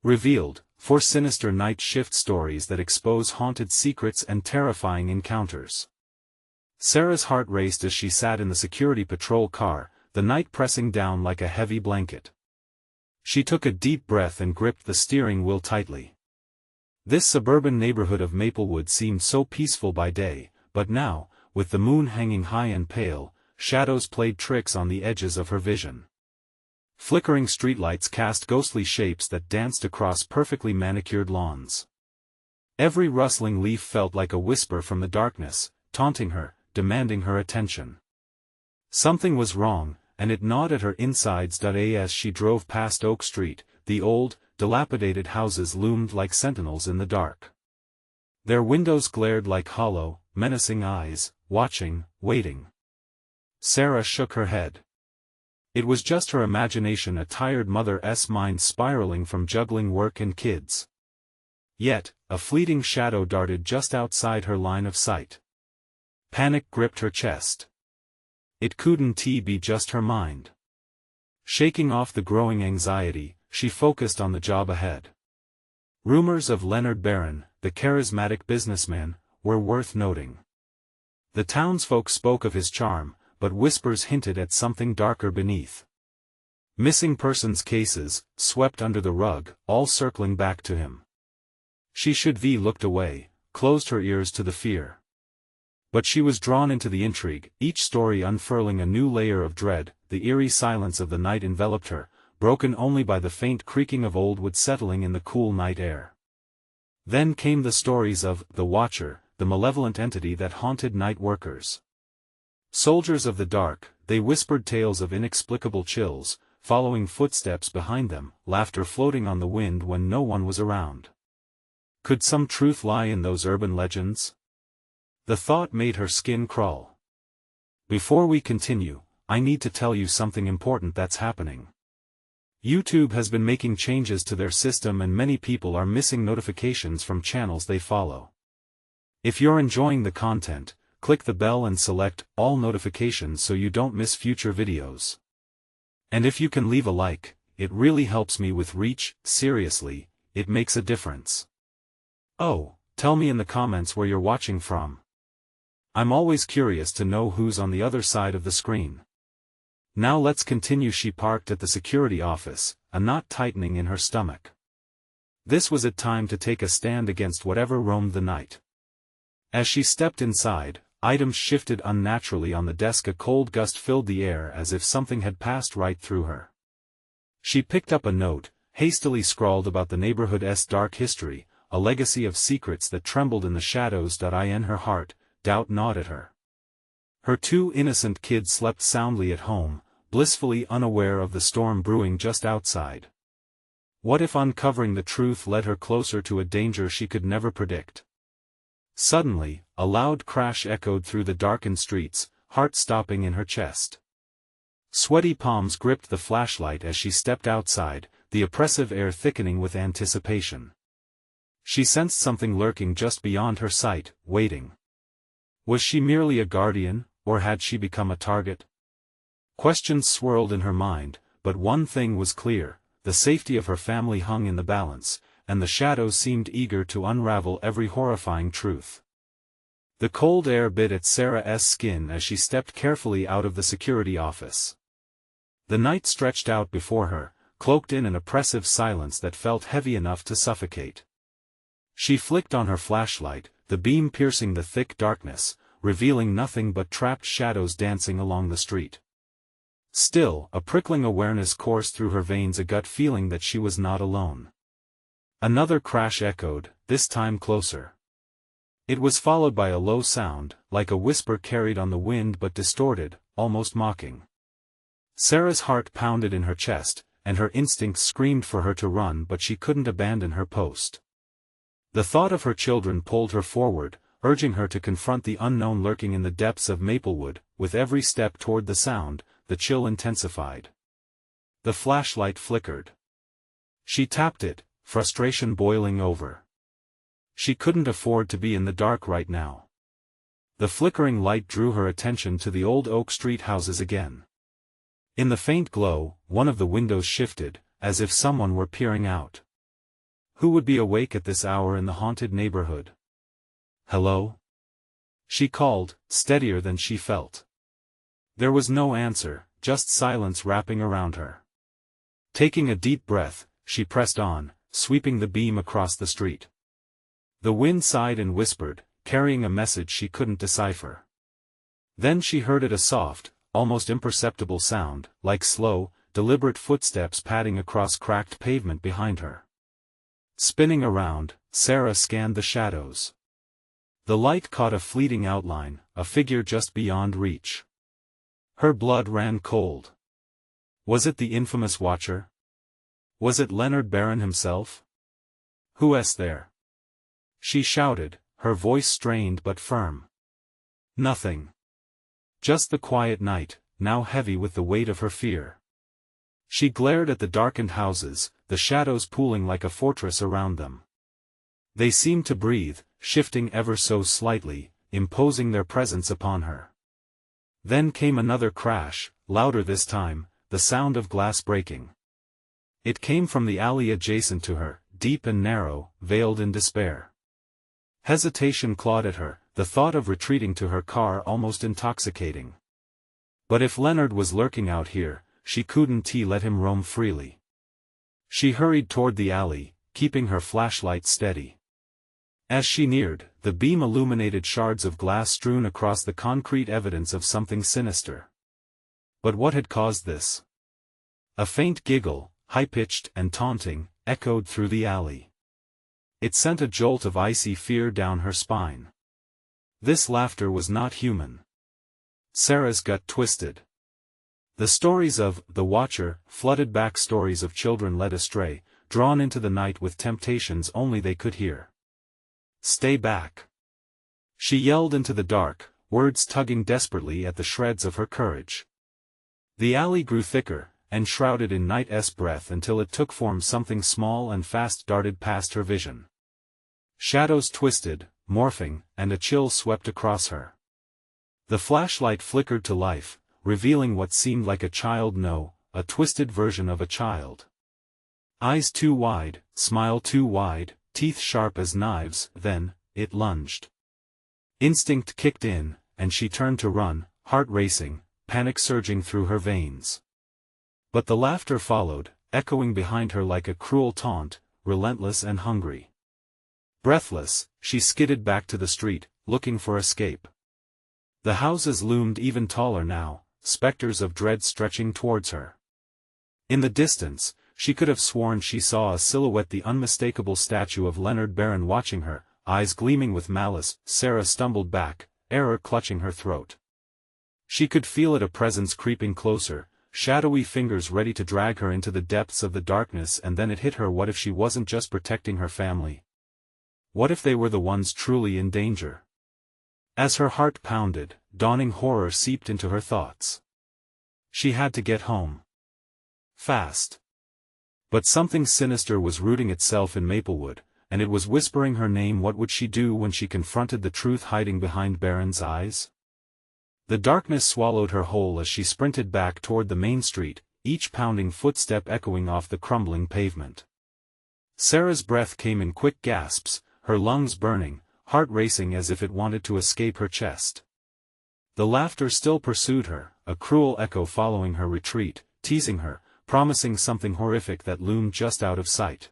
Revealed, 4 sinister night shift stories that expose haunted secrets and terrifying encounters. Sarah's heart raced as she sat in the security patrol car, the night pressing down like a heavy blanket. She took a deep breath and gripped the steering wheel tightly. This suburban neighborhood of Maplewood seemed so peaceful by day, but now, with the moon hanging high and pale, shadows played tricks on the edges of her vision. Flickering streetlights cast ghostly shapes that danced across perfectly manicured lawns. Every rustling leaf felt like a whisper from the darkness, taunting her, demanding her attention. Something was wrong, and it gnawed at her insides. As she drove past Oak Street, the old, dilapidated houses loomed like sentinels in the dark. Their windows glared like hollow, menacing eyes, watching, waiting. Sarah shook her head. It was just her imagination, a tired mother's mind spiraling from juggling work and kids. Yet, a fleeting shadow darted just outside her line of sight. Panic gripped her chest. It couldn't be just her mind. Shaking off the growing anxiety, she focused on the job ahead. Rumors of Leonard Barron, the charismatic businessman, were worth noting. The townsfolk spoke of his charm, but whispers hinted at something darker beneath. Missing persons cases, swept under the rug, all circling back to him. She looked away, closed her ears to the fear. But she was drawn into the intrigue, each story unfurling a new layer of dread. The eerie silence of the night enveloped her, broken only by the faint creaking of old wood settling in the cool night air. Then came the stories of the Watcher, the malevolent entity that haunted night workers. Soldiers of the dark, they whispered tales of inexplicable chills, following footsteps behind them, laughter floating on the wind when no one was around. Could some truth lie in those urban legends? The thought made her skin crawl. Before we continue, I need to tell you something important that's happening. YouTube has been making changes to their system and many people are missing notifications from channels they follow. If you're enjoying the content, click the bell and select all notifications so you don't miss future videos. And if you can leave a like, it really helps me with reach. Seriously, it makes a difference. Oh, tell me in the comments where you're watching from. I'm always curious to know who's on the other side of the screen. Now let's continue. She parked at the security office, a knot tightening in her stomach. This was a time to take a stand against whatever roamed the night. As she stepped inside, items shifted unnaturally on the desk. A cold gust filled the air as if something had passed right through her. She picked up a note, hastily scrawled about the neighborhood's dark history, a legacy of secrets that trembled in the shadows. In her heart, doubt gnawed at her. Her 2 innocent kids slept soundly at home, blissfully unaware of the storm brewing just outside. What if uncovering the truth led her closer to a danger she could never predict? Suddenly, a loud crash echoed through the darkened streets, heart-stopping in her chest. Sweaty palms gripped the flashlight as she stepped outside, the oppressive air thickening with anticipation. She sensed something lurking just beyond her sight, waiting. Was she merely a guardian, or had she become a target? Questions swirled in her mind, but one thing was clear: the safety of her family hung in the balance, and the shadows seemed eager to unravel every horrifying truth. The cold air bit at Sarah's skin as she stepped carefully out of the security office. The night stretched out before her, cloaked in an oppressive silence that felt heavy enough to suffocate. She flicked on her flashlight, the beam piercing the thick darkness, revealing nothing but trapped shadows dancing along the street. Still, a prickling awareness coursed through her veins, a gut feeling that she was not alone. Another crash echoed, this time closer. It was followed by a low sound, like a whisper carried on the wind but distorted, almost mocking. Sarah's heart pounded in her chest, and her instincts screamed for her to run, but she couldn't abandon her post. The thought of her children pulled her forward, urging her to confront the unknown lurking in the depths of Maplewood. With every step toward the sound, the chill intensified. The flashlight flickered. She tapped it, frustration boiling over. She couldn't afford to be in the dark right now. The flickering light drew her attention to the old Oak Street houses again. In the faint glow, one of the windows shifted, as if someone were peering out. Who would be awake at this hour in the haunted neighborhood? "Hello?" she called, steadier than she felt. There was no answer, just silence wrapping around her. Taking a deep breath, she pressed on, sweeping the beam across the street. The wind sighed and whispered, carrying a message she couldn't decipher. Then she heard it, a soft, almost imperceptible sound, like slow, deliberate footsteps padding across cracked pavement behind her. Spinning around, Sarah scanned the shadows. The light caught a fleeting outline, a figure just beyond reach. Her blood ran cold. Was it the infamous Watcher? Was it Leonard Barron himself? "Who's there?" she shouted, her voice strained but firm. Nothing. Just the quiet night, now heavy with the weight of her fear. She glared at the darkened houses, the shadows pooling like a fortress around them. They seemed to breathe, shifting ever so slightly, imposing their presence upon her. Then came another crash, louder this time, the sound of glass breaking. It came from the alley adjacent to her, deep and narrow, veiled in despair. Hesitation clawed at her, the thought of retreating to her car almost intoxicating. But if Leonard was lurking out here, she couldn't let him roam freely. She hurried toward the alley, keeping her flashlight steady. As she neared, the beam illuminated shards of glass strewn across the concrete, evidence of something sinister. But what had caused this? A faint giggle, high-pitched and taunting, echoed through the alley. It sent a jolt of icy fear down her spine. This laughter was not human. Sarah's gut twisted. The stories of the Watcher flooded back, stories of children led astray, drawn into the night with temptations only they could hear. "Stay back!" she yelled into the dark, words tugging desperately at the shreds of her courage. The alley grew thicker, enshrouded in night's breath, until it took form. Something small and fast darted past her vision. Shadows twisted, morphing, and a chill swept across her. The flashlight flickered to life, revealing what seemed like a child, no, a twisted version of a child. Eyes too wide, smile too wide, teeth sharp as knives. Then, it lunged. Instinct kicked in, and she turned to run, heart racing, panic surging through her veins. But the laughter followed, echoing behind her like a cruel taunt, relentless and hungry. Breathless, she skidded back to the street, looking for escape. The houses loomed even taller now, specters of dread stretching towards her. In the distance, she could have sworn she saw a silhouette, the unmistakable statue of Leonard Barron watching her, eyes gleaming with malice. Sarah stumbled back, terror clutching her throat. She could feel it, a presence creeping closer, shadowy fingers ready to drag her into the depths of the darkness. And then it hit her: what if she wasn't just protecting her family? What if they were the ones truly in danger? As her heart pounded, dawning horror seeped into her thoughts. She had to get home. Fast. But something sinister was rooting itself in Maplewood, and it was whispering her name. What would she do when she confronted the truth hiding behind Barron's eyes? The darkness swallowed her whole as she sprinted back toward the main street, each pounding footstep echoing off the crumbling pavement. Sarah's breath came in quick gasps, her lungs burning, heart racing as if it wanted to escape her chest. The laughter still pursued her, a cruel echo following her retreat, teasing her, promising something horrific that loomed just out of sight.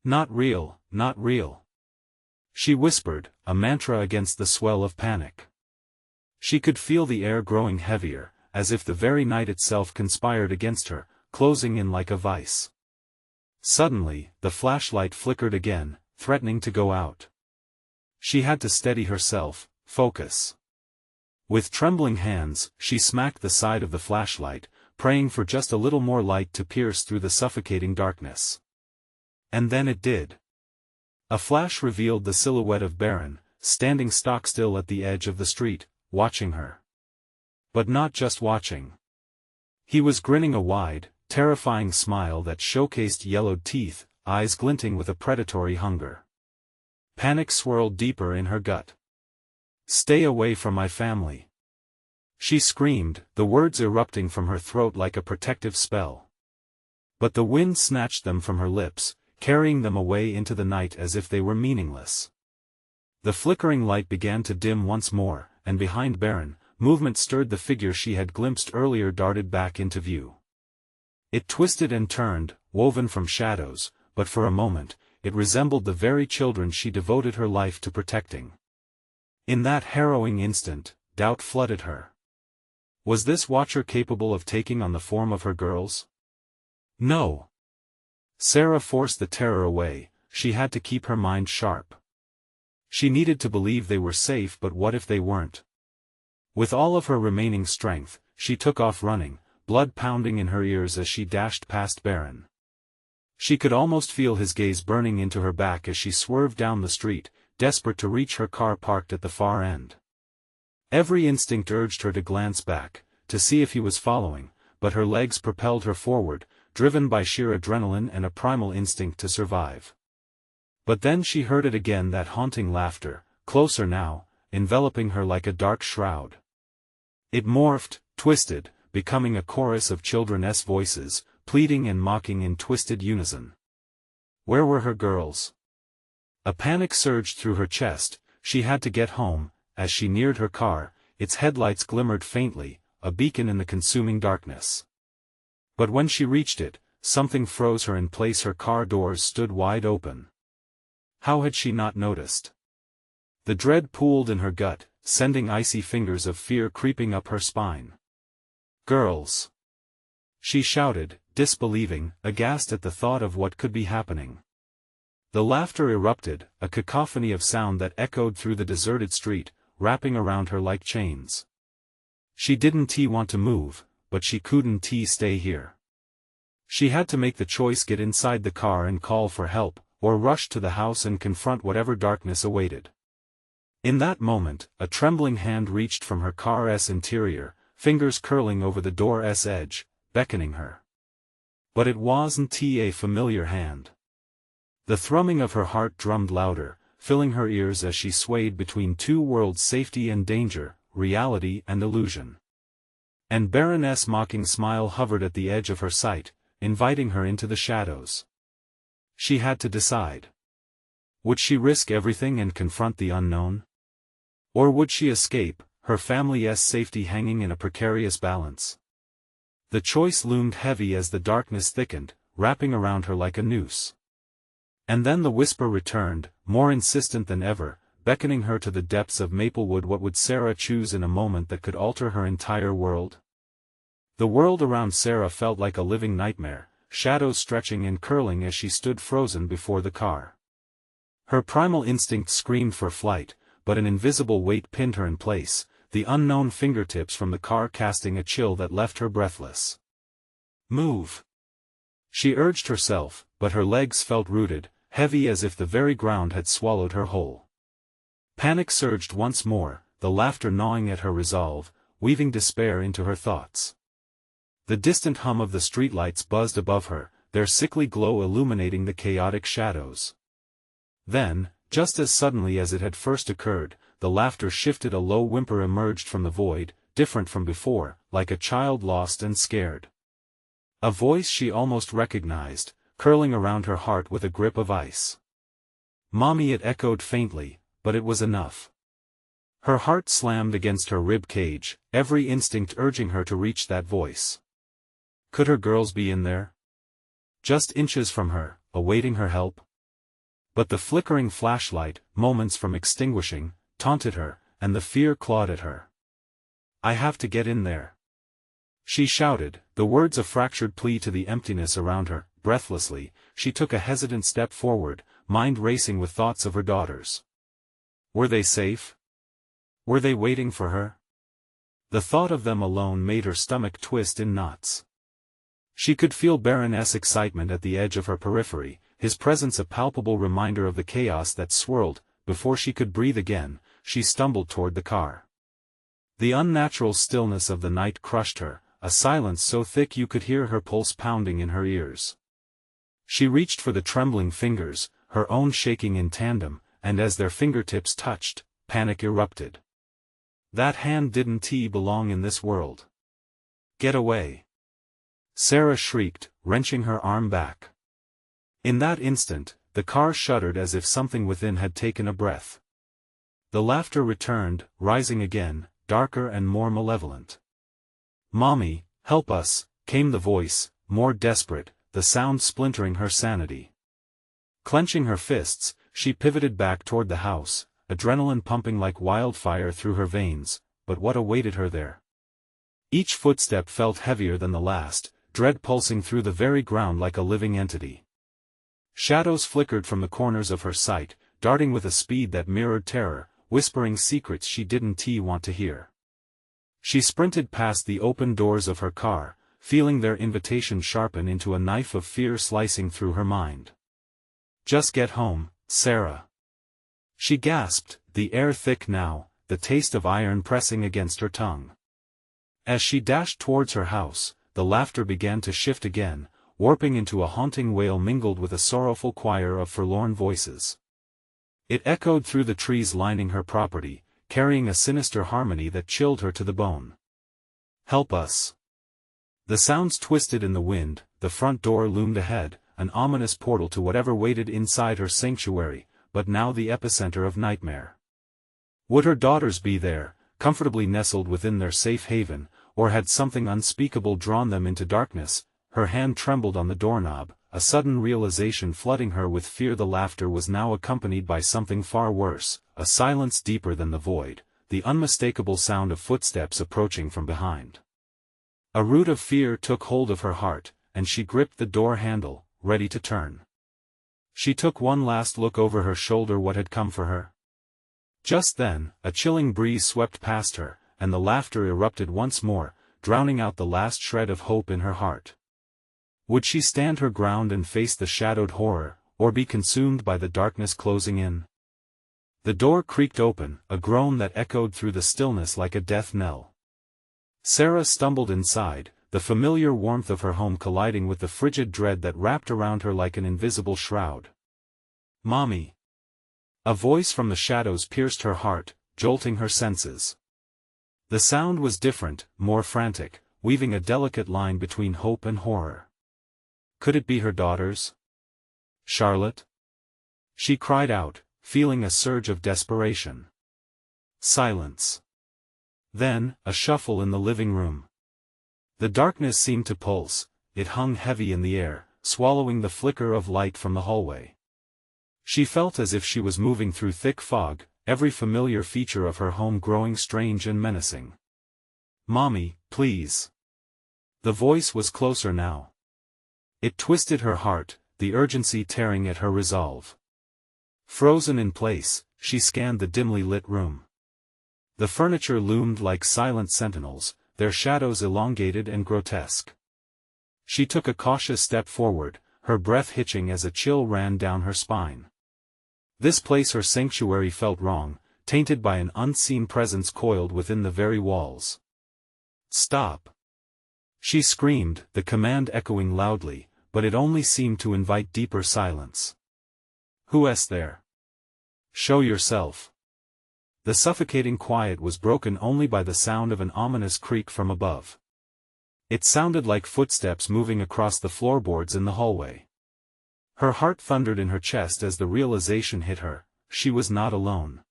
"Not real, not real," she whispered, a mantra against the swell of panic. She could feel the air growing heavier, as if the very night itself conspired against her, closing in like a vice. Suddenly, the flashlight flickered again, threatening to go out. She had to steady herself, focus. With trembling hands, she smacked the side of the flashlight, praying for just a little more light to pierce through the suffocating darkness. And then it did. A flash revealed the silhouette of Barron, standing stock still at the edge of the street, watching her. But not just watching. He was grinning, a wide, terrifying smile that showcased yellowed teeth, eyes glinting with a predatory hunger. Panic swirled deeper in her gut. "Stay away from my family," she screamed, the words erupting from her throat like a protective spell. But the wind snatched them from her lips, carrying them away into the night as if they were meaningless. The flickering light began to dim once more, and behind Baron, movement stirred. The figure she had glimpsed earlier darted back into view. It twisted and turned, woven from shadows, but for a moment, it resembled the very children she devoted her life to protecting. In that harrowing instant, doubt flooded her. Was this watcher capable of taking on the form of her girls? No. Sarah forced the terror away. She had to keep her mind sharp. She needed to believe they were safe, but what if they weren't? With all of her remaining strength, she took off running, blood pounding in her ears as she dashed past Baron. She could almost feel his gaze burning into her back as she swerved down the street, desperate to reach her car parked at the far end. Every instinct urged her to glance back, to see if he was following, but her legs propelled her forward, driven by sheer adrenaline and a primal instinct to survive. But then she heard it again, that haunting laughter, closer now, enveloping her like a dark shroud. It morphed, twisted, becoming a chorus of children's voices, pleading and mocking in twisted unison. Where were her girls? A panic surged through her chest. She had to get home. As she neared her car, its headlights glimmered faintly, a beacon in the consuming darkness. But when she reached it, something froze her in place. Her car doors stood wide open. How had she not noticed? The dread pooled in her gut, sending icy fingers of fear creeping up her spine. Girls! She shouted, disbelieving, aghast at the thought of what could be happening. The laughter erupted, a cacophony of sound that echoed through the deserted street, wrapping around her like chains. She didn't want to move, but she couldn't stay here. She had to make the choice: get inside the car and call for help, or rush to the house and confront whatever darkness awaited. In that moment, a trembling hand reached from her car's interior, fingers curling over the door's edge, beckoning her. But it wasn't a familiar hand. The thrumming of her heart drummed louder, filling her ears as she swayed between two worlds: safety and danger, reality and illusion. And Baroness' mocking smile hovered at the edge of her sight, inviting her into the shadows. She had to decide. Would she risk everything and confront the unknown? Or would she escape, her family's safety hanging in a precarious balance? The choice loomed heavy as the darkness thickened, wrapping around her like a noose. And then the whisper returned, more insistent than ever, beckoning her to the depths of Maplewood. What would Sarah choose in a moment that could alter her entire world? The world around Sarah felt like a living nightmare, shadows stretching and curling as she stood frozen before the car. Her primal instinct screamed for flight, but an invisible weight pinned her in place, the unknown fingertips from the car casting a chill that left her breathless. Move! She urged herself, but her legs felt rooted, heavy as if the very ground had swallowed her whole. Panic surged once more, the laughter gnawing at her resolve, weaving despair into her thoughts. The distant hum of the streetlights buzzed above her, their sickly glow illuminating the chaotic shadows. Then, just as suddenly as it had first occurred, the laughter shifted. A low whimper emerged from the void, different from before, like a child lost and scared. A voice she almost recognized, curling around her heart with a grip of ice. "Mommy," it echoed faintly, but it was enough. Her heart slammed against her rib cage, every instinct urging her to reach that voice. Could her girls be in there? Just inches from her, awaiting her help? But the flickering flashlight, moments from extinguishing, taunted her, and the fear clawed at her. "I have to get in there," she shouted, the words a fractured plea to the emptiness around her. Breathlessly, she took a hesitant step forward, mind racing with thoughts of her daughters. Were they safe? Were they waiting for her? The thought of them alone made her stomach twist in knots. She could feel Baroness' excitement at the edge of her periphery, his presence a palpable reminder of the chaos that swirled. Before she could breathe again, she stumbled toward the car. The unnatural stillness of the night crushed her, a silence so thick you could hear her pulse pounding in her ears. She reached for the trembling fingers, her own shaking in tandem, and as their fingertips touched, panic erupted. That hand didn't belong in this world. "Get away!" Sarah shrieked, wrenching her arm back. In that instant, the car shuddered as if something within had taken a breath. The laughter returned, rising again, darker and more malevolent. "Mommy, help us," came the voice, more desperate, the sound splintering her sanity. Clenching her fists, she pivoted back toward the house, adrenaline pumping like wildfire through her veins, but what awaited her there? Each footstep felt heavier than the last, dread pulsing through the very ground like a living entity. Shadows flickered from the corners of her sight, darting with a speed that mirrored terror, whispering secrets she didn't want to hear. She sprinted past the open doors of her car, feeling their invitation sharpen into a knife of fear slicing through her mind. "Just get home, Sarah." She gasped, the air thick now, the taste of iron pressing against her tongue. As she dashed towards her house, the laughter began to shift again, warping into a haunting wail mingled with a sorrowful choir of forlorn voices. It echoed through the trees lining her property, carrying a sinister harmony that chilled her to the bone. "Help us." The sounds twisted in the wind, the front door loomed ahead, an ominous portal to whatever waited inside her sanctuary, but now the epicenter of nightmare. Would her daughters be there, comfortably nestled within their safe haven, or had something unspeakable drawn them into darkness? Her hand trembled on the doorknob, a sudden realization flooding her with fear. The laughter was now accompanied by something far worse, a silence deeper than the void, the unmistakable sound of footsteps approaching from behind. A root of fear took hold of her heart, and she gripped the door handle, ready to turn. She took one last look over her shoulder. What had come for her? Just then, a chilling breeze swept past her, and the laughter erupted once more, drowning out the last shred of hope in her heart. Would she stand her ground and face the shadowed horror, or be consumed by the darkness closing in? The door creaked open, a groan that echoed through the stillness like a death knell. Sarah stumbled inside, the familiar warmth of her home colliding with the frigid dread that wrapped around her like an invisible shroud. "Mommy!" A voice from the shadows pierced her heart, jolting her senses. The sound was different, more frantic, weaving a delicate line between hope and horror. Could it be her daughters? Charlotte? She cried out, feeling a surge of desperation. Silence. Then, a shuffle in the living room. The darkness seemed to pulse, it hung heavy in the air, swallowing the flicker of light from the hallway. She felt as if she was moving through thick fog, every familiar feature of her home growing strange and menacing. "Mommy, please." The voice was closer now. It twisted her heart, the urgency tearing at her resolve. Frozen in place, she scanned the dimly lit room. The furniture loomed like silent sentinels, their shadows elongated and grotesque. She took a cautious step forward, her breath hitching as a chill ran down her spine. This place, her sanctuary, felt wrong, tainted by an unseen presence coiled within the very walls. "Stop!" She screamed, the command echoing loudly, but it only seemed to invite deeper silence. "Who's there? Show yourself." The suffocating quiet was broken only by the sound of an ominous creak from above. It sounded like footsteps moving across the floorboards in the hallway. Her heart thundered in her chest as the realization hit her, she was not alone.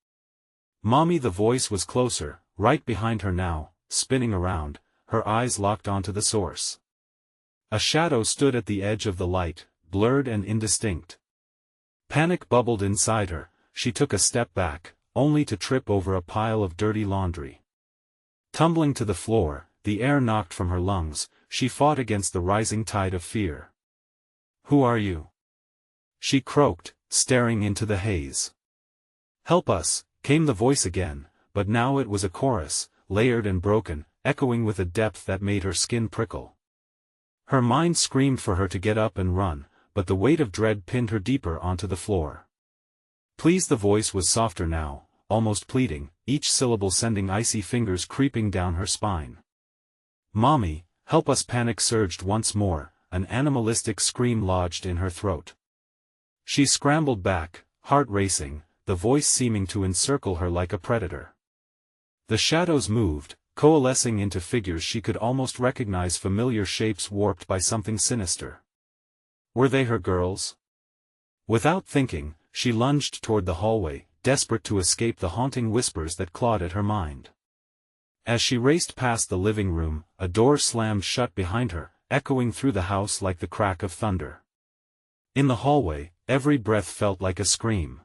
"Mommy!" The voice was closer, right behind her now, spinning around, her eyes locked onto the source. A shadow stood at the edge of the light, blurred and indistinct. Panic bubbled inside her, she took a step back, only to trip over a pile of dirty laundry. Tumbling to the floor, the air knocked from her lungs, she fought against the rising tide of fear. "Who are you?" she croaked, staring into the haze. "Help us," came the voice again, but now it was a chorus, layered and broken, echoing with a depth that made her skin prickle. Her mind screamed for her to get up and run, but the weight of dread pinned her deeper onto the floor. "Please." The voice was softer now, almost pleading, each syllable sending icy fingers creeping down her spine. "Mommy, help us!" Panic surged once more, an animalistic scream lodged in her throat. She scrambled back, heart racing, the voice seeming to encircle her like a predator. The shadows moved, coalescing into figures she could almost recognize, familiar shapes warped by something sinister. Were they her girls? Without thinking, she lunged toward the hallway, desperate to escape the haunting whispers that clawed at her mind. As she raced past the living room, a door slammed shut behind her, echoing through the house like the crack of thunder. In the hallway, every breath felt like a scream.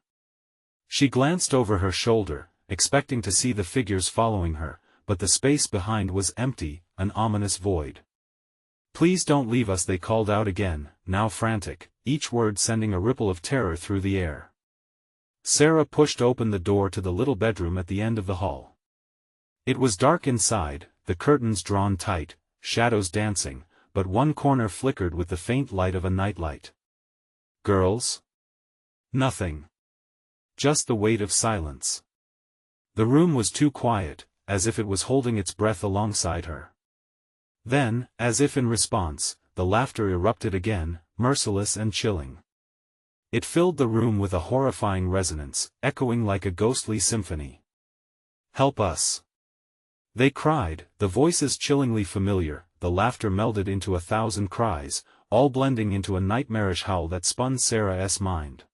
She glanced over her shoulder, expecting to see the figures following her, but the space behind was empty, an ominous void. "Please don't leave us," they called out again, now frantic, each word sending a ripple of terror through the air. Sarah pushed open the door to the little bedroom at the end of the hall. It was dark inside, the curtains drawn tight, shadows dancing, but one corner flickered with the faint light of a nightlight. "Girls?" "Nothing. Just the weight of silence." The room was too quiet, as if it was holding its breath alongside her. Then, as if in response, the laughter erupted again, merciless and chilling. It filled the room with a horrifying resonance, echoing like a ghostly symphony. "Help us!" they cried, the voices chillingly familiar, the laughter melded into 1,000 cries, all blending into a nightmarish howl that spun Sarah's mind.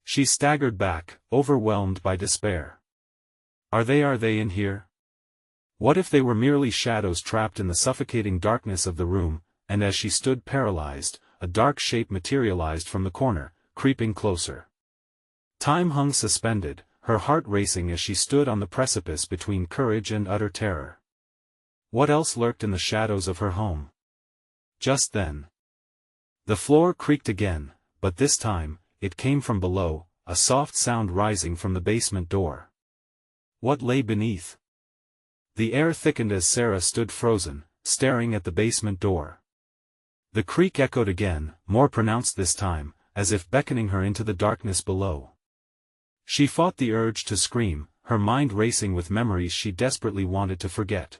She staggered back, overwhelmed by despair. Are they in here? What if they were merely shadows trapped in the suffocating darkness of the room? And as she stood paralyzed, a dark shape materialized from the corner, creeping closer. Time hung suspended, her heart racing as she stood on the precipice between courage and utter terror. What else lurked in the shadows of her home? Just then, the floor creaked again, but this time, it came from below, a soft sound rising from the basement door. What lay beneath? The air thickened as Sarah stood frozen, staring at the basement door. The creak echoed again, more pronounced this time, as if beckoning her into the darkness below. She fought the urge to scream, her mind racing with memories she desperately wanted to forget.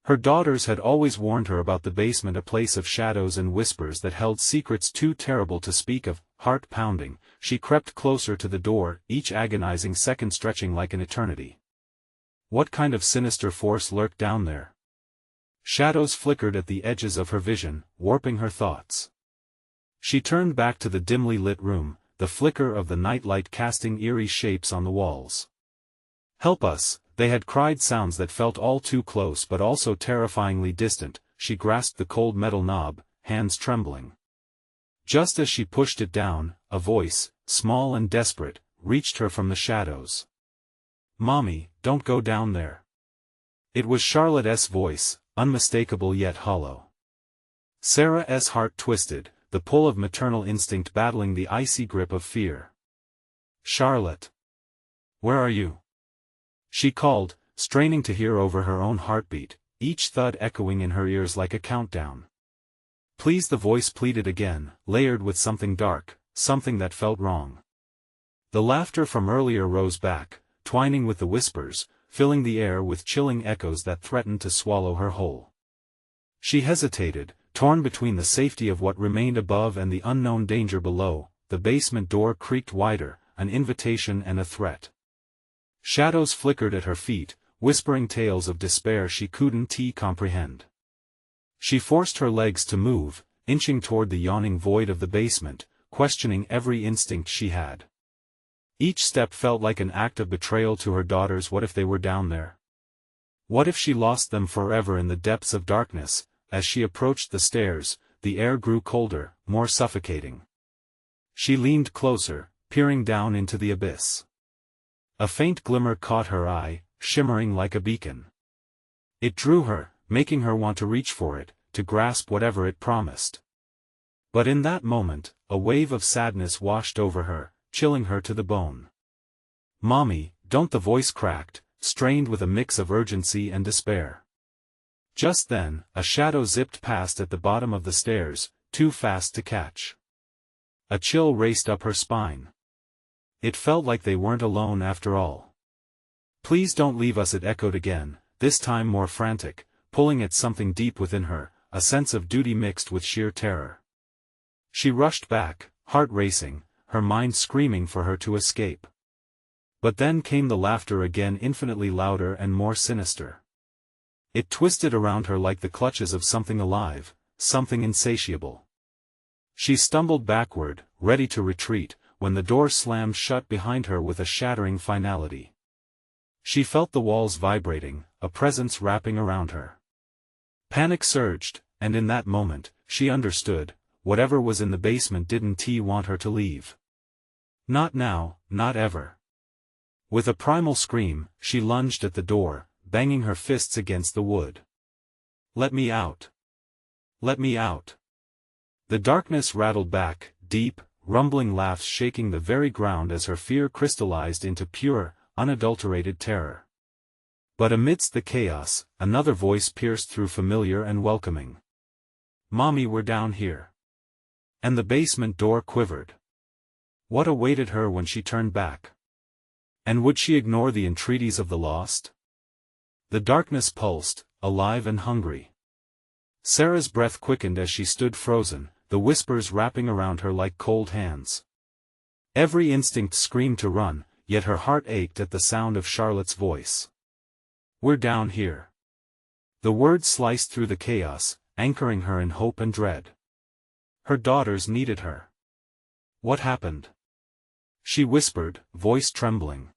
Her daughters had always warned her about the basement, a place of shadows and whispers that held secrets too terrible to speak of. Heart pounding, she crept closer to the door, each agonizing second stretching like an eternity. What kind of sinister force lurked down there? Shadows flickered at the edges of her vision, warping her thoughts. She turned back to the dimly lit room, the flicker of the nightlight casting eerie shapes on the walls. "Help us," they had cried, sounds that felt all too close but also terrifyingly distant. She grasped the cold metal knob, hands trembling. Just as she pushed it down, a voice, small and desperate, reached her from the shadows. "Mommy, don't go down there." It was Charlotte's voice, unmistakable yet hollow. Sarah's heart twisted, the pull of maternal instinct battling the icy grip of fear. "Charlotte! Where are you?" she called, straining to hear over her own heartbeat, each thud echoing in her ears like a countdown. "Please," the voice pleaded again, layered with something dark, something that felt wrong. The laughter from earlier rose back, twining with the whispers, filling the air with chilling echoes that threatened to swallow her whole. She hesitated, torn between the safety of what remained above and the unknown danger below. The basement door creaked wider, an invitation and a threat. Shadows flickered at her feet, whispering tales of despair she couldn't comprehend. She forced her legs to move, inching toward the yawning void of the basement, questioning every instinct she had. Each step felt like an act of betrayal to her daughters. What if they were down there? What if she lost them forever in the depths of darkness? As she approached the stairs, the air grew colder, more suffocating. She leaned closer, peering down into the abyss. A faint glimmer caught her eye, shimmering like a beacon. It drew her, making her want to reach for it, to grasp whatever it promised. But in that moment, a wave of sadness washed over her, chilling her to the bone. "Mommy, don't," the voice cracked, strained with a mix of urgency and despair. Just then, a shadow zipped past at the bottom of the stairs, too fast to catch. A chill raced up her spine. It felt like they weren't alone after all. "Please don't leave us," it echoed again, this time more frantic, pulling at something deep within her, a sense of duty mixed with sheer terror. She rushed back, heart racing, her mind screaming for her to escape. But then came the laughter again, infinitely louder and more sinister. It twisted around her like the clutches of something alive, something insatiable. She stumbled backward, ready to retreat, when the door slammed shut behind her with a shattering finality. She felt the walls vibrating, a presence wrapping around her. Panic surged, and in that moment, she understood, whatever was in the basement didn't want her to leave. Not now, not ever. With a primal scream, she lunged at the door, banging her fists against the wood. "Let me out! Let me out!" The darkness rattled back, deep, rumbling laughs shaking the very ground as her fear crystallized into pure, unadulterated terror. But amidst the chaos, another voice pierced through, familiar and welcoming. "Mommy, we're down here." And the basement door quivered. What awaited her when she turned back? And would she ignore the entreaties of the lost? The darkness pulsed, alive and hungry. Sarah's breath quickened as she stood frozen, the whispers wrapping around her like cold hands. Every instinct screamed to run, yet her heart ached at the sound of Charlotte's voice. "We're down here." The words sliced through the chaos, anchoring her in hope and dread. Her daughters needed her. "What happened?" she whispered, voice trembling.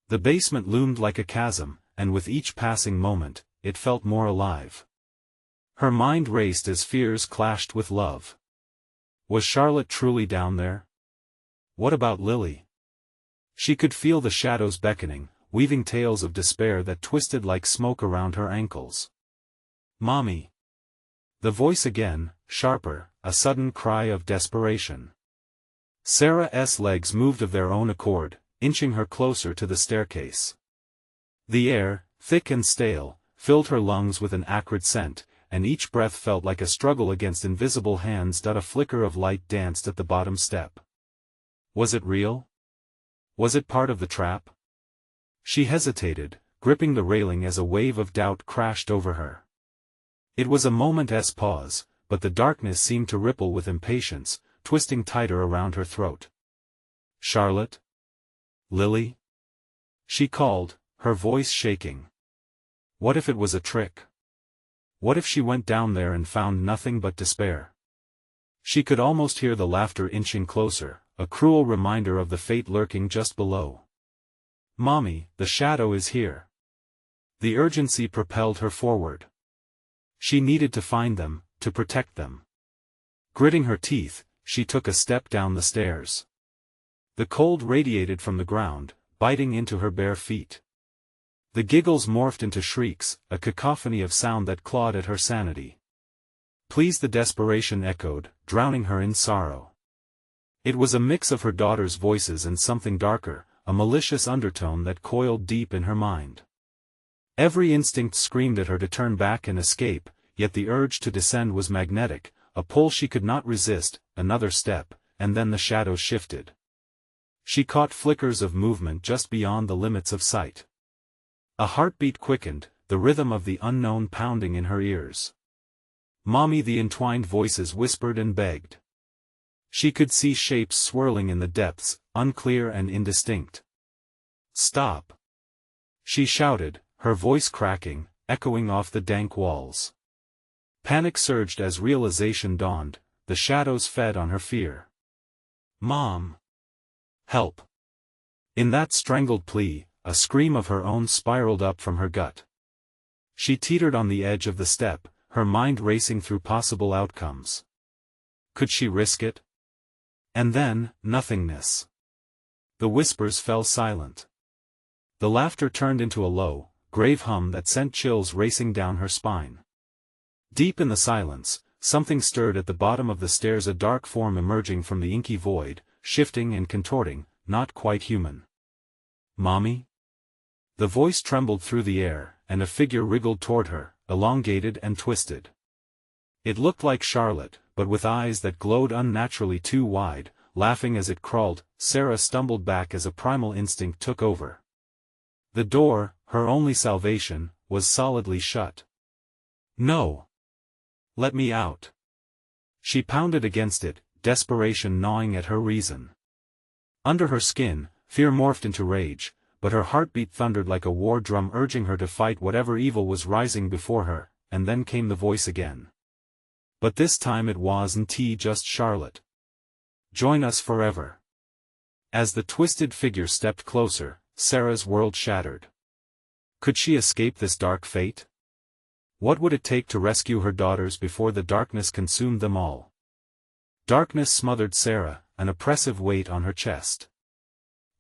The basement loomed like a chasm, and with each passing moment, it felt more alive. Her mind raced as fears clashed with love. Was Charlotte truly down there? What about Lily? She could feel the shadows beckoning, weaving tales of despair that twisted like smoke around her ankles. "Mommy!" The voice again, sharper, a sudden cry of desperation. Sarah's legs moved of their own accord, inching her closer to the staircase. The air, thick and stale, filled her lungs with an acrid scent, and each breath felt like a struggle against invisible hands. A flicker of light danced at the bottom step. Was it real? Was it part of the trap? She hesitated, gripping the railing as a wave of doubt crashed over her. It was a moment's pause, but the darkness seemed to ripple with impatience, twisting tighter around her throat. "Charlotte? Lily?" she called, her voice shaking. What if it was a trick? What if she went down there and found nothing but despair? She could almost hear the laughter inching closer, a cruel reminder of the fate lurking just below. "Mommy, the shadow is here." The urgency propelled her forward. She needed to find them, to protect them. Gritting her teeth, she took a step down the stairs. The cold radiated from the ground, biting into her bare feet. The giggles morphed into shrieks, a cacophony of sound that clawed at her sanity. "Please," the desperation echoed, drowning her in sorrow. It was a mix of her daughter's voices and something darker, a malicious undertone that coiled deep in her mind. Every instinct screamed at her to turn back and escape, yet the urge to descend was magnetic, a pull she could not resist. Another step, and then the shadows shifted. She caught flickers of movement just beyond the limits of sight. A heartbeat quickened, the rhythm of the unknown pounding in her ears. "Mommy," the entwined voices whispered and begged. She could see shapes swirling in the depths, unclear and indistinct. "Stop!" she shouted, her voice cracking, echoing off the dank walls. Panic surged as realization dawned, the shadows fed on her fear. "Mom! Help!" In that strangled plea, a scream of her own spiraled up from her gut. She teetered on the edge of the step, her mind racing through possible outcomes. Could she risk it? And then, nothingness. The whispers fell silent. The laughter turned into a low, grave hum that sent chills racing down her spine. Deep in the silence, something stirred at the bottom of the stairs, a dark form emerging from the inky void, shifting and contorting, not quite human. "Mommy?" The voice trembled through the air, and a figure wriggled toward her, elongated and twisted. It looked like Charlotte, but with eyes that glowed unnaturally too wide, laughing as it crawled. Sarah stumbled back as a primal instinct took over. The door, her only salvation, was solidly shut. "No! Let me out!" She pounded against it, desperation gnawing at her reason. Under her skin, fear morphed into rage, but her heartbeat thundered like a war drum urging her to fight whatever evil was rising before her. And then came the voice again. But this time it wasn't just Charlotte. join us forever." As the twisted figure stepped closer, Sarah's world shattered. Could she escape this dark fate? What would it take to rescue her daughters before the darkness consumed them all? Darkness smothered Sarah, an oppressive weight on her chest.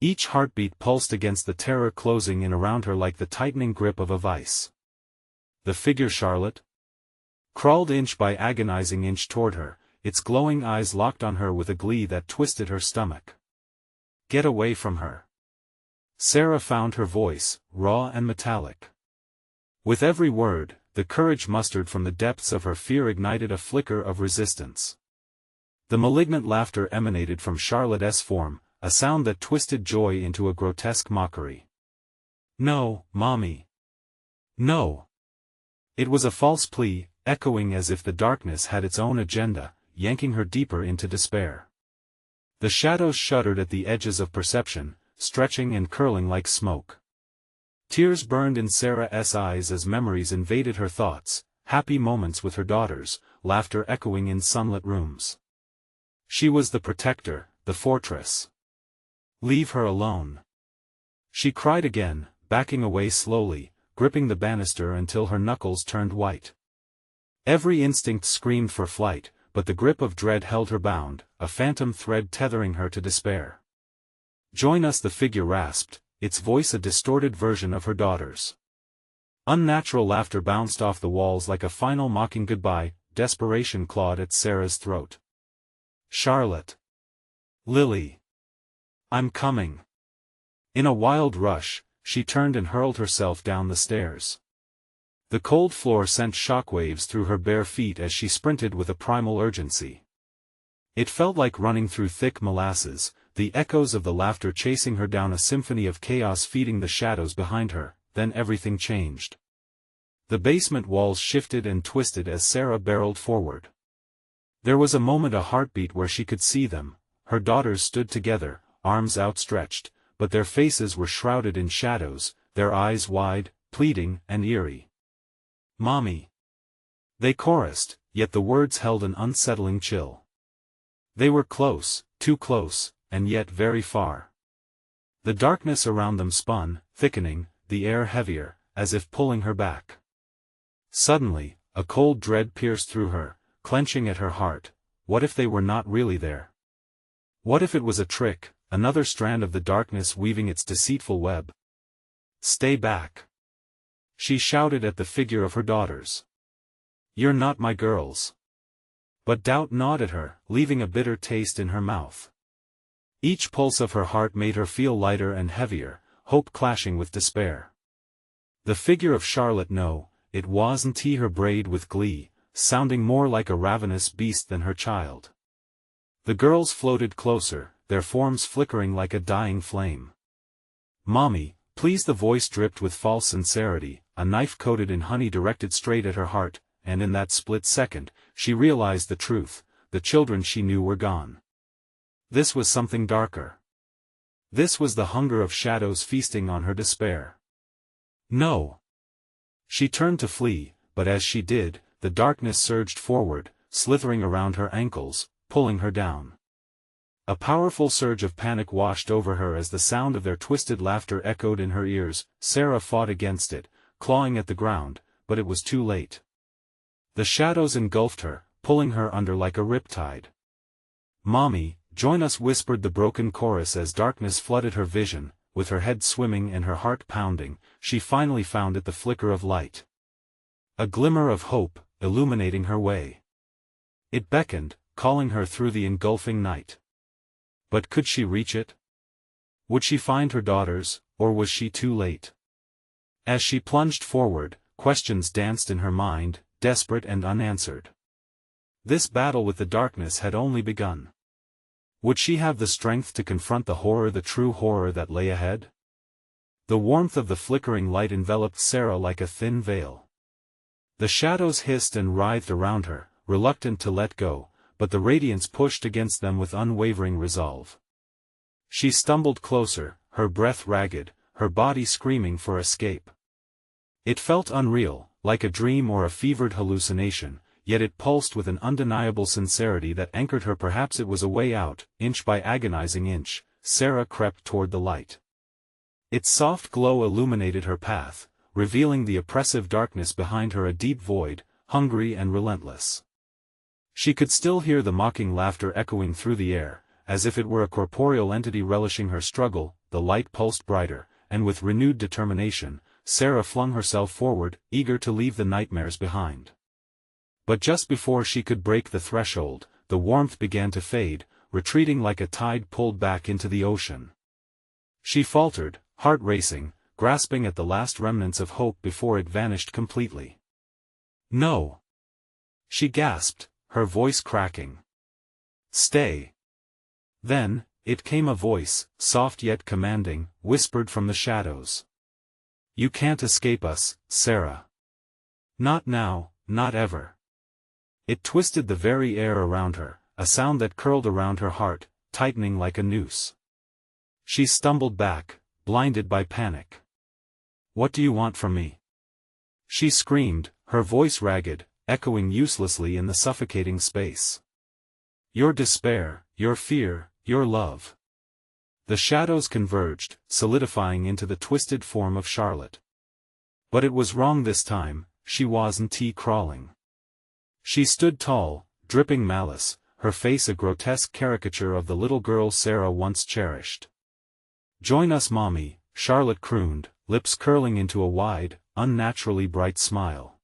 Each heartbeat pulsed against the terror closing in around her like the tightening grip of a vice. The figure Charlotte crawled inch by agonizing inch toward her, its glowing eyes locked on her with a glee that twisted her stomach. "Get away from her." Sarah found her voice, raw and metallic. With every word, the courage mustered from the depths of her fear ignited a flicker of resistance. The malignant laughter emanated from Charlotte's form, a sound that twisted joy into a grotesque mockery. "No, Mommy. No." It was a false plea, echoing as if the darkness had its own agenda, yanking her deeper into despair. The shadows shuddered at the edges of perception, stretching and curling like smoke. Tears burned in Sarah's eyes as memories invaded her thoughts, happy moments with her daughters, laughter echoing in sunlit rooms. She was the protector, the fortress. "Leave her alone." She cried again, backing away slowly, gripping the banister until her knuckles turned white. Every instinct screamed for flight, but the grip of dread held her bound, a phantom thread tethering her to despair. "Join us," the figure rasped, its voice a distorted version of her daughter's. Unnatural laughter bounced off the walls like a final mocking goodbye, desperation clawed at Sarah's throat. "Charlotte. Lily. I'm coming." In a wild rush, she turned and hurled herself down the stairs. The cold floor sent shockwaves through her bare feet as she sprinted with a primal urgency. It felt like running through thick molasses, the echoes of the laughter chasing her down, a symphony of chaos feeding the shadows behind her. Then everything changed. The basement walls shifted and twisted as Sarah barreled forward. There was a moment, a heartbeat, where she could see them. Her daughters stood together, arms outstretched, but their faces were shrouded in shadows, their eyes wide, pleading, and eerie. "Mommy." They chorused, yet the words held an unsettling chill. They were close, too close, and yet very far. The darkness around them spun, thickening, the air heavier, as if pulling her back. Suddenly, a cold dread pierced through her, clenching at her heart. What if they were not really there? What if it was a trick, another strand of the darkness weaving its deceitful web? "Stay back," she shouted at the figure of her daughters. "You're not my girls." But doubt gnawed at her, leaving a bitter taste in her mouth. Each pulse of her heart made her feel lighter and heavier, hope clashing with despair. The figure of Charlotte, no, it wasn't he, her brayed with glee, sounding more like a ravenous beast than her child. The girls floated closer, their forms flickering like a dying flame. "Mommy, please." The voice dripped with false sincerity, a knife coated in honey directed straight at her heart, and in that split second, she realized the truth: the children she knew were gone. This was something darker. This was the hunger of shadows feasting on her despair. "No." She turned to flee, but as she did, the darkness surged forward, slithering around her ankles, pulling her down. A powerful surge of panic washed over her as the sound of their twisted laughter echoed in her ears. Sarah fought against it, clawing at the ground, but it was too late. The shadows engulfed her, pulling her under like a riptide. "Mommy, join us," whispered the broken chorus as darkness flooded her vision. With her head swimming and her heart pounding, she finally found it, the flicker of light. A glimmer of hope, illuminating her way. It beckoned, calling her through the engulfing night. But could she reach it? Would she find her daughters, or was she too late? As she plunged forward, questions danced in her mind, desperate and unanswered. This battle with the darkness had only begun. Would she have the strength to confront the horror, the true horror that lay ahead? The warmth of the flickering light enveloped Sarah like a thin veil. The shadows hissed and writhed around her, reluctant to let go, but the radiance pushed against them with unwavering resolve. She stumbled closer, her breath ragged, her body screaming for escape. It felt unreal, like a dream or a fevered hallucination, yet it pulsed with an undeniable sincerity that anchored her. Perhaps it was a way out. Inch by agonizing inch, Sarah crept toward the light. Its soft glow illuminated her path, revealing the oppressive darkness behind her, a deep void, hungry and relentless. She could still hear the mocking laughter echoing through the air, as if it were a corporeal entity relishing her struggle. The light pulsed brighter, and with renewed determination, Sarah flung herself forward, eager to leave the nightmares behind. But just before she could break the threshold, the warmth began to fade, retreating like a tide pulled back into the ocean. She faltered, heart racing, grasping at the last remnants of hope before it vanished completely. "No!" she gasped, her voice cracking. "Stay!" Then, it came a voice, soft yet commanding, whispered from the shadows. "You can't escape us, Sarah. Not now, not ever." It twisted the very air around her, a sound that curled around her heart, tightening like a noose. She stumbled back, blinded by panic. "What do you want from me?" she screamed, her voice ragged, echoing uselessly in the suffocating space. "Your despair, your fear, your love." The shadows converged, solidifying into the twisted form of Charlotte. But it was wrong this time. She wasn't crawling. She stood tall, dripping malice, her face a grotesque caricature of the little girl Sarah once cherished. "Join us, Mommy," Charlotte crooned, lips curling into a wide, unnaturally bright smile.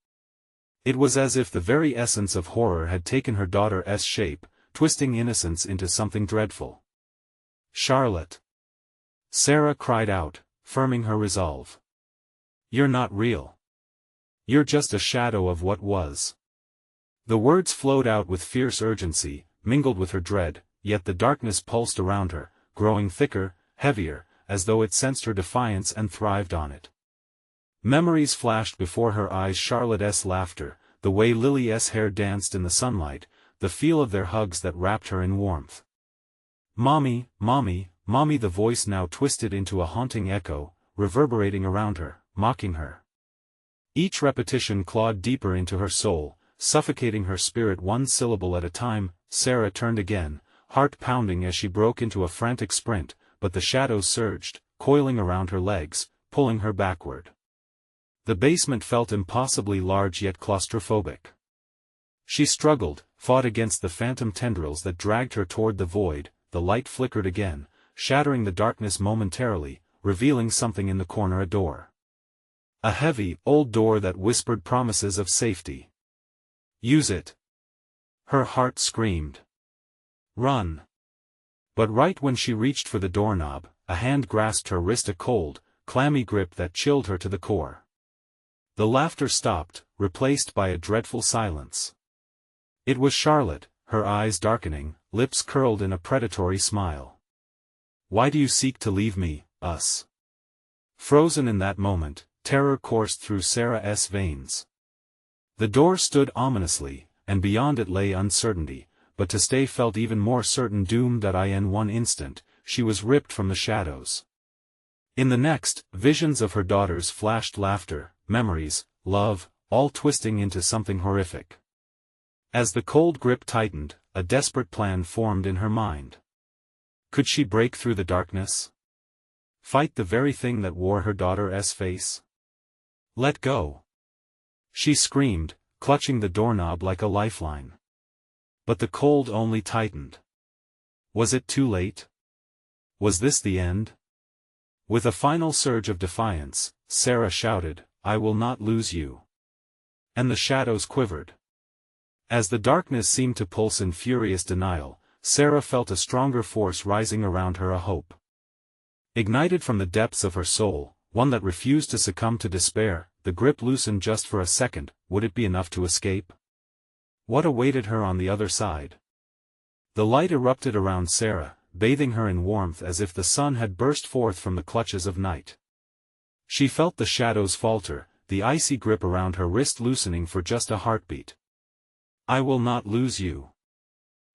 It was as if the very essence of horror had taken her daughter's shape, twisting innocence into something dreadful. "Charlotte!" Sarah cried out, firming her resolve. "You're not real. You're just a shadow of what was." The words flowed out with fierce urgency, mingled with her dread, yet the darkness pulsed around her, growing thicker, heavier, as though it sensed her defiance and thrived on it. Memories flashed before her eyes: Charlotte's laughter, the way Lily's hair danced in the sunlight, the feel of their hugs that wrapped her in warmth. "Mommy, Mommy, Mommy!" The voice now twisted into a haunting echo, reverberating around her, mocking her. Each repetition clawed deeper into her soul, suffocating her spirit one syllable at a time. Sarah turned again, heart pounding as she broke into a frantic sprint, but the shadows surged, coiling around her legs, pulling her backward. The basement felt impossibly large yet claustrophobic. She struggled, fought against the phantom tendrils that dragged her toward the void. The light flickered again, shattering the darkness momentarily, revealing something in the corner: a door. A heavy, old door that whispered promises of safety. "Use it!" her heart screamed. "Run!" But right when she reached for the doorknob, a hand grasped her wrist, a cold, clammy grip that chilled her to the core. The laughter stopped, replaced by a dreadful silence. It was Charlotte, her eyes darkening, lips curled in a predatory smile. "Why do you seek to leave me, us?" Frozen in that moment, terror coursed through Sarah's veins. The door stood ominously, and beyond it lay uncertainty, but to stay felt even more certain doom that in one instant, she was ripped from the shadows. In the next, visions of her daughters flashed: laughter, memories, love, all twisting into something horrific. As the cold grip tightened, a desperate plan formed in her mind. Could she break through the darkness? Fight the very thing that wore her daughter's face? "Let go!" she screamed, clutching the doorknob like a lifeline. But the cold only tightened. Was it too late? Was this the end? With a final surge of defiance, Sarah shouted, "I will not lose you." And the shadows quivered. As the darkness seemed to pulse in furious denial, Sarah felt a stronger force rising around her: a hope. Ignited from the depths of her soul, one that refused to succumb to despair. The grip loosened just for a second. Would it be enough to escape? What awaited her on the other side? The light erupted around Sarah, bathing her in warmth as if the sun had burst forth from the clutches of night. She felt the shadows falter, the icy grip around her wrist loosening for just a heartbeat. "I will not lose you,"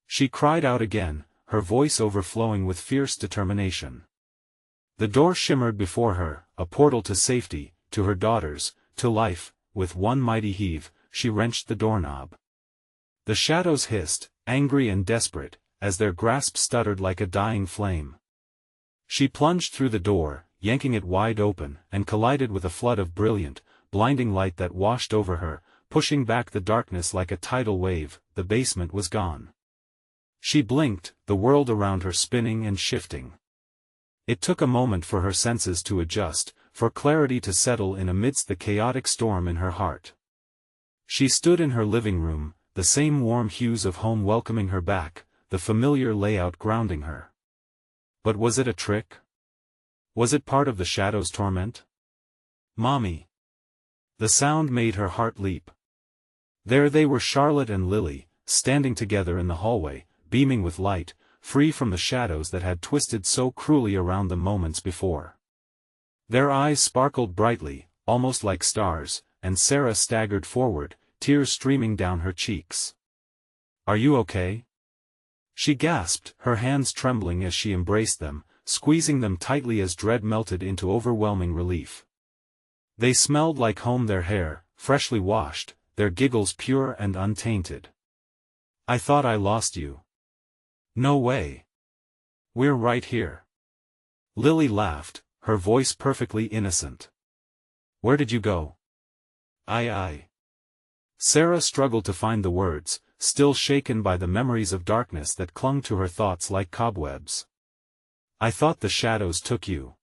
she cried out again, her voice overflowing with fierce determination. The door shimmered before her, a portal to safety, to her daughters, to life. With one mighty heave, she wrenched the doorknob. The shadows hissed, angry and desperate, as their grasp stuttered like a dying flame. She plunged through the door, yanking it wide open, and collided with a flood of brilliant, blinding light that washed over her, pushing back the darkness like a tidal wave. The basement was gone. She blinked, the world around her spinning and shifting. It took a moment for her senses to adjust, for clarity to settle in amidst the chaotic storm in her heart. She stood in her living room, the same warm hues of home welcoming her back, the familiar layout grounding her. But was it a trick? Was it part of the shadow's torment? "Mommy!" The sound made her heart leap. There they were, Charlotte and Lily, standing together in the hallway, beaming with light, free from the shadows that had twisted so cruelly around them moments before. Their eyes sparkled brightly, almost like stars, and Sarah staggered forward, tears streaming down her cheeks. "Are you okay?" she gasped, her hands trembling as she embraced them, squeezing them tightly as dread melted into overwhelming relief. They smelled like home, their hair, freshly washed, their giggles pure and untainted. "I thought I lost you." "No way. We're right here." Lily laughed, her voice perfectly innocent. "Where did you go?" I. Sarah struggled to find the words, still shaken by the memories of darkness that clung to her thoughts like cobwebs. "I thought the shadows took you."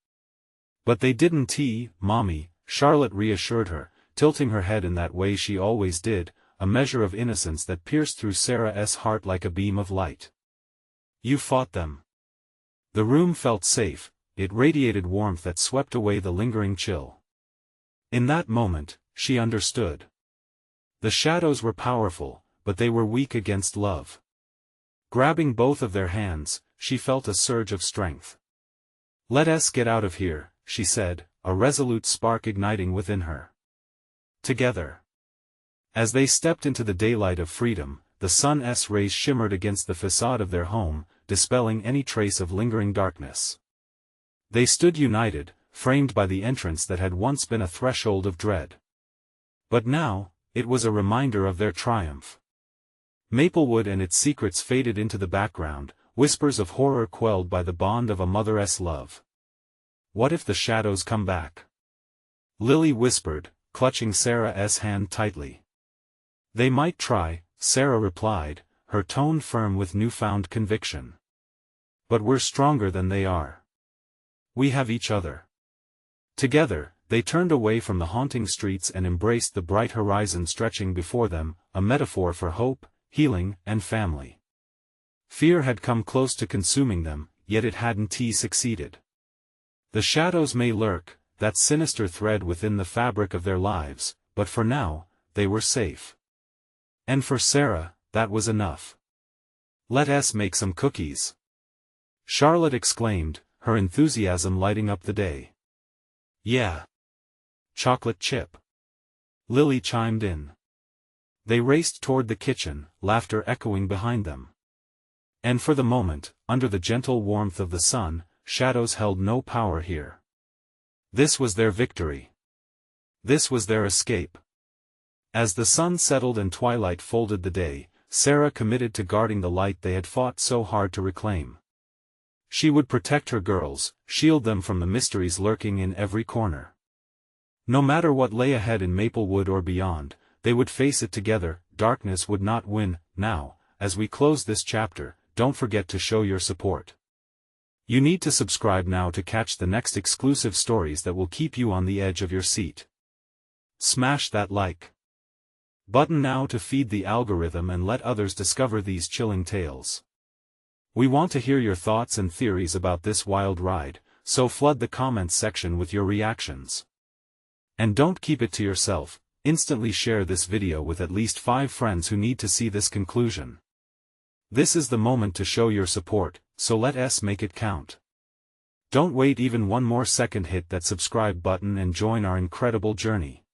"But they didn't, Mommy," Charlotte reassured her, tilting her head in that way she always did, a measure of innocence that pierced through Sarah's heart like a beam of light. "You fought them." The room felt safe, it radiated warmth that swept away the lingering chill. In that moment, she understood. The shadows were powerful, but they were weak against love. Grabbing both of their hands, she felt a surge of strength. "Let us get out of here," she said, a resolute spark igniting within her. Together. As they stepped into the daylight of freedom, the sun's rays shimmered against the facade of their home, dispelling any trace of lingering darkness. They stood united, framed by the entrance that had once been a threshold of dread. But now, it was a reminder of their triumph. Maplewood and its secrets faded into the background, whispers of horror quelled by the bond of a mother's love. "What if the shadows come back?" Lily whispered, clutching Sarah's hand tightly. "They might try," Sarah replied, her tone firm with newfound conviction. "But we're stronger than they are. We have each other." Together, they turned away from the haunting streets and embraced the bright horizon stretching before them, a metaphor for hope, healing, and family. Fear had come close to consuming them, yet it hadn't succeeded. The shadows may lurk, that sinister thread within the fabric of their lives, but for now, they were safe. And for Sarah, that was enough. "Let us make some cookies," Charlotte exclaimed, her enthusiasm lighting up the day. "Yeah. Chocolate chip," Lily chimed in. They raced toward the kitchen, laughter echoing behind them. And for the moment, under the gentle warmth of the sun, shadows held no power here. This was their victory. This was their escape. As the sun settled and twilight folded the day, Sarah committed to guarding the light they had fought so hard to reclaim. She would protect her girls, shield them from the mysteries lurking in every corner. No matter what lay ahead in Maplewood or beyond, they would face it together. Darkness would not win. Now, as we close this chapter, don't forget to show your support. You need to subscribe now to catch the next exclusive stories that will keep you on the edge of your seat. Smash that like button now to feed the algorithm and let others discover these chilling tales. We want to hear your thoughts and theories about this wild ride, so flood the comments section with your reactions. And don't keep it to yourself, instantly share this video with at least 5 friends who need to see this conclusion. This is the moment to show your support, so let us make it count. Don't wait even one more second, hit that subscribe button and join our incredible journey.